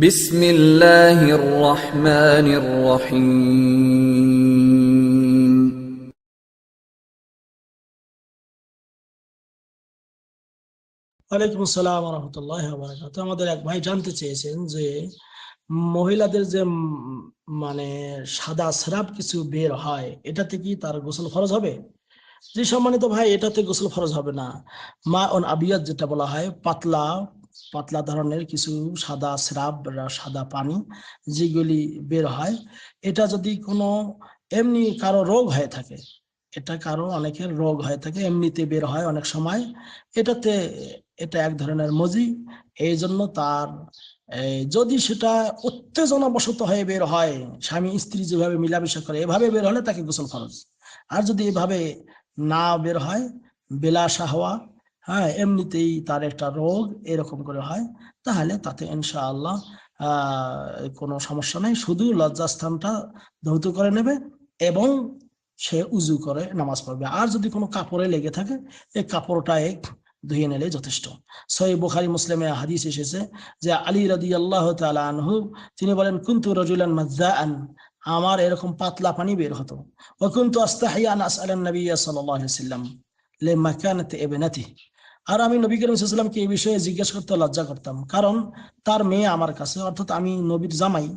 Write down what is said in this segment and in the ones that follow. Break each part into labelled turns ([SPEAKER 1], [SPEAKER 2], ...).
[SPEAKER 1] বিসমিল্লাহির রহমানির রহিম।
[SPEAKER 2] ওয়ালাইকুম আসসালাম ওয়া রাহমাতুল্লাহি ওয়া বারাকাতুহু। আমাদের এক ভাই জানতে চেয়েছেন যে মহিলাদের যে মানে সাদা স্রাব কিছু বের হয়, এটাতে কি তার গোসল ফরজ হবে? জি সম্মানিত ভাই, এটাতে গোসল ফরজ হবে না। মা অন আবিয়াত যেটা বলা হয়, পাতলা পাতলা ধরনের কিছু সাদা স্রাব বা সাদা পানি যেগুলি বের হয়, এটা যদি কোনো এমনি কারো রোগ হয়ে থাকে, এটা কারো অনেকের রোগ হয়ে থাকে, এমনিতে বের হয় অনেক সময়, এটাতে এটা এক ধরনের মজি। এই জন্য তার যদি সেটা উত্তেজনাবশত হয়ে বের হয়, স্বামী স্ত্রী যেভাবে মিলামেশা করে এভাবে বের হলে তাকে গোসল ফরজ। আর যদি এভাবে না বের হয়, বেলা শাহওয়া, হ্যাঁ, এমনিতেই তার একটা রোগ এরকম করে হয়, তাহলে তাতে ইনশাআল্লাহ কোনো সমস্যা নেই। শুধু লজ্জাস্থানটা ধৌত করে নেবে এবং সে উজু করে নামাজ পড়বে। আর যদি কোনো কাপড়ে লেগে থাকে, এই কাপড়টায় ধুয়ে নিলে যথেষ্ট। সহিহ বুখারী মুসলিমে হাদিস এসেছে যে আলী রাদিয়াল্লাহু তাআলা আনহু তিনি বলেন, কুনতু রাজুলান মাযযাআন, আমার এরকম পাতলা পানি বের হতো। ওয়া কুনতু আস্তাহি আন আসআলান নাবিয়্য সাল্লাল্লাহু আলাইহি ওয়াসাল্লাম লিমাকানাতি ইবনাতিহি, আর আমি নবী করিম সাল্লাল্লাহু আলাইহি ওয়াসাল্লামকে এই বিষয়ে জিজ্ঞেস করতে লজ্জা করতাম, কারণ তার মেয়ে আমার কাছে, অর্থাৎ আমি নবীর জামাই।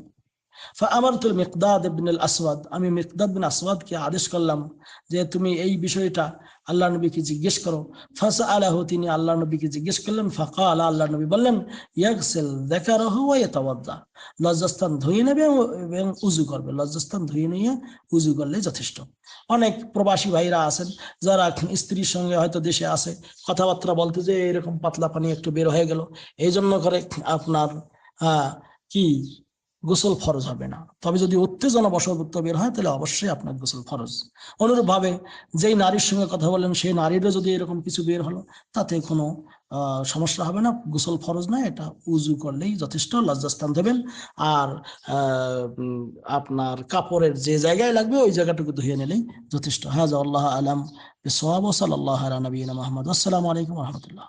[SPEAKER 2] ফাআমারতুল মিকদাদ ইবনুল আসওয়াদ, আমি মিকদাদ বিন আসওয়াদকে আদেশ করলাম যে তুমি এই বিষয়টা আল্লাহ নবীকে জিজ্ঞেস করো। ফাসআলাহু, তিনি আল্লাহ নবীকে জিজ্ঞেস করলেন। ফাকাল, আল্লাহ নবী বললেন, ইয়াগসিল যাকারাহু ওয়া ইয়াতাওয়াদ্দা, লজ্জাস্থান ধুয়ে নেবে এবং উযু করবে। লজ্জাস্থান ধুয়ে নিয়ে উযু করলে যথেষ্ট। অনেক প্রবাসী ভাইরা আছেন যারা স্ত্রীর সঙ্গে হয়তো দেশে আসে, কথাবার্তা বলতে যে এরকম পাতলা পানি একটু বের হয়ে গেল, এই জন্য করে আপনার কি গোসল ফরজ হবে না। তবে যদি উত্তেজনা বশবর্ত বের হয় তাহলে অবশ্যই আপনার গোসল ফরজ। অনুরূপ ভাবে যেই নারীর সঙ্গে কথা বলেন সেই নারীরও যদি এরকম কিছু বের হলো, তাতে কোনো সমস্যা হবে না, গোসল ফরজ নয়, এটা উজু করলেই যথেষ্ট। লজ্জাস্থান দেবেন আর আপনার কাপড়ের যে জায়গায় লাগবে ওই জায়গাটুকু ধুয়ে নিলেই যথেষ্ট। হাযা আল্লাহু আ'লাম বিস-সাওয়াব। সাল্লাল্লাহু আলা নবিয়িনা মুহাম্মদ। আসসালামু আলাইকুম ওয়া রাহমাতুল্লাহ।